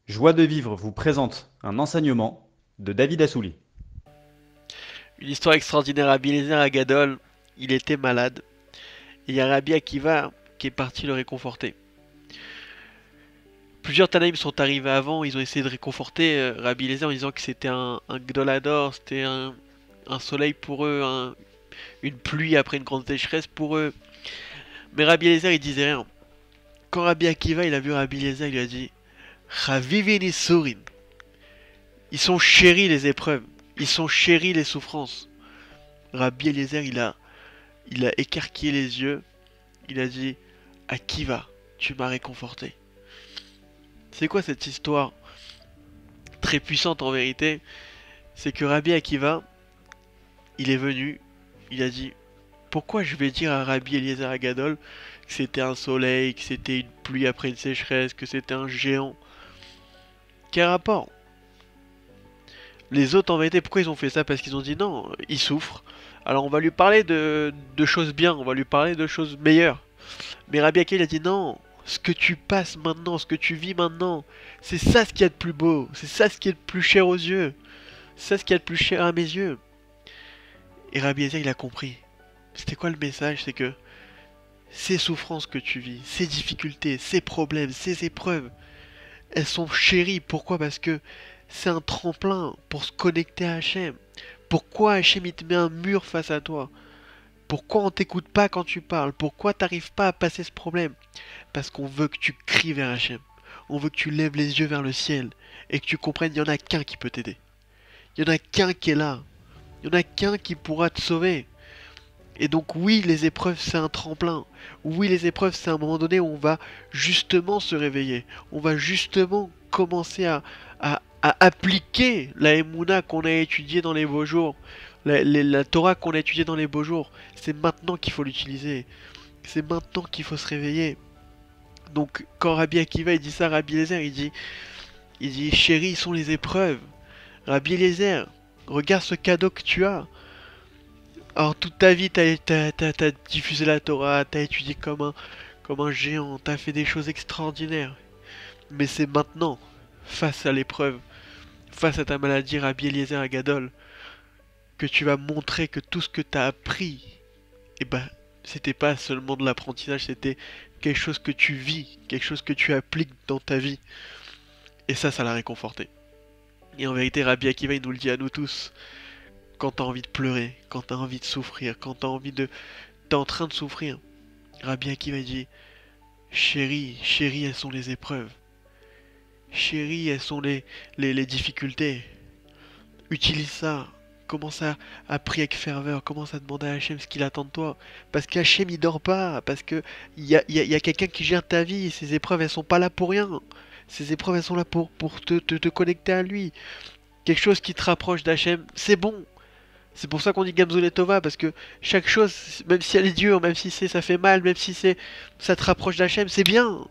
Joie de vivre vous présente un enseignement de David Assouli. Une histoire extraordinaire. Rabbi Eliezer Agadol, il était malade. Et il y a Rabbi Akiva qui est parti le réconforter. Plusieurs Tanaïm sont arrivés avant, ils ont essayé de réconforter Rabbi Eliezer en disant que c'était un Gdolador, c'était un soleil pour eux, une pluie après une grande sécheresse pour eux. Mais Rabbi Eliezer il disait rien. Quand Rabbi Akiva il a vu Rabbi Eliezer, il lui a dit Chaviveni Sorin. Ils sont chéris les épreuves, ils sont chéris les souffrances. Rabbi Eliezer il a écarquillé les yeux, il a dit Akiva, tu m'as réconforté. C'est quoi cette histoire très puissante en vérité? C'est que Rabbi Akiva, il est venu, il a dit pourquoi je vais dire à Rabbi Eliezer Agadol que c'était un soleil, que c'était une pluie après une sécheresse, que c'était un géant? Quel rapport? Les autres en vérité, pourquoi ils ont fait ça? Parce qu'ils ont dit non, il souffre. Alors on va lui parler de choses bien, on va lui parler de choses meilleures. Mais Rabbi Akiva il a dit non, ce que tu passes maintenant, ce que tu vis maintenant, c'est ça ce qu'il y a de plus beau, c'est ça ce qui est de plus cher aux yeux, c'est ça ce qu'il y a de plus cher à mes yeux. Et Rabbi Eliezer il a compris. C'était quoi le message? C'est que ces souffrances que tu vis, ces difficultés, ces problèmes, ces épreuves, elles sont chéries. Pourquoi? Parce que c'est un tremplin pour se connecter à Hachem. Pourquoi Hachem il te met un mur face à toi? Pourquoi on t'écoute pas quand tu parles? Pourquoi t'arrives pas à passer ce problème? Parce qu'on veut que tu cries vers Hachem. On veut que tu lèves les yeux vers le ciel et que tu comprennes qu'il y en a qu'un qui peut t'aider. Il y en a qu'un qui est là. Il y en a qu'un qui pourra te sauver. Et donc oui, les épreuves c'est un tremplin. Oui, les épreuves c'est un moment donné où on va justement se réveiller. On va justement commencer à appliquer la Emouna qu'on a étudiée dans les beaux jours. La Torah qu'on a étudiée dans les beaux jours. C'est maintenant qu'il faut l'utiliser. C'est maintenant qu'il faut se réveiller. Donc quand Rabbi Akiva il dit ça à Rabbi Eliezer, il dit chérie, sont les épreuves. Rabbi Eliezer, regarde ce cadeau que tu as. Alors toute ta vie t'as diffusé la Torah, t'as étudié comme un géant, t'as fait des choses extraordinaires. Mais c'est maintenant, face à l'épreuve, face à ta maladie, Rabbi Eliezer Agadol, que tu vas montrer que tout ce que t'as appris, eh ben, c'était pas seulement de l'apprentissage, c'était quelque chose que tu vis, quelque chose que tu appliques dans ta vie. Et ça l'a réconforté. Et en vérité, Rabbi Akiva, il nous le dit à nous tous. Quand t'as envie de pleurer, quand t'as envie de souffrir, quand t'as envie de... T'es en train de souffrir. Rabbi Akiva, il dit, chérie, chérie, elles sont les épreuves. Chérie, elles sont les difficultés. Utilise ça. Commence à prier avec ferveur. Commence à demander à Hachem ce qu'il attend de toi. Parce qu'Hachem, il dort pas. Parce que il y a quelqu'un qui gère ta vie. Ces épreuves, elles sont pas là pour rien. Ces épreuves, elles sont là pour te connecter à lui. Quelque chose qui te rapproche d'Hachem, c'est bon. C'est pour ça qu'on dit Gamzul et Tova, parce que chaque chose, même si elle est dure, même si ça fait mal, même si ça te rapproche d'Hachem, c'est bien.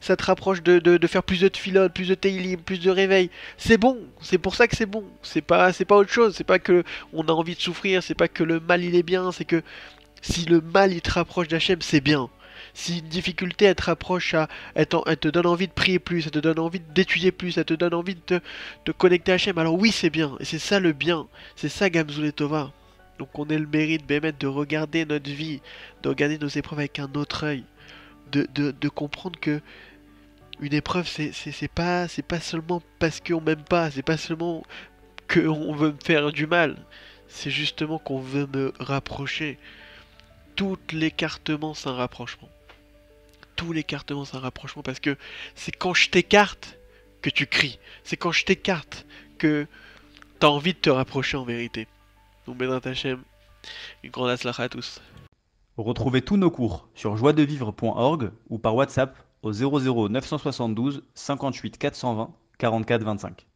Ça te rapproche de faire plus de tefilot, plus de teilim, plus de réveil. C'est bon, c'est pour ça que c'est bon. C'est pas autre chose, c'est pas que on a envie de souffrir, c'est pas que le mal il est bien, c'est que si le mal il te rapproche d'Hachem, c'est bien. Si une difficulté elle te rapproche elle te donne envie de prier plus, elle te donne envie d'étudier plus, elle te donne envie de connecter à Hachem, alors oui c'est bien, et c'est ça le bien, c'est ça Gamzul et Tova. Donc on ait le mérite, Bémet, de regarder notre vie, de regarder nos épreuves avec un autre œil, de comprendre que une épreuve c'est pas seulement parce qu'on m'aime pas, c'est pas seulement qu'on veut me faire du mal, c'est justement qu'on veut me rapprocher. Tout l'écartement c'est un rapprochement. Tout l'écartement c'est un rapprochement parce que c'est quand je t'écarte que tu cries. C'est quand je t'écarte que t'as envie de te rapprocher en vérité. Donc Bédrat Hachem, une grande aslacha à tous. Retrouvez tous nos cours sur joiedevivre.org ou par WhatsApp au 00 972 58 420 44 25.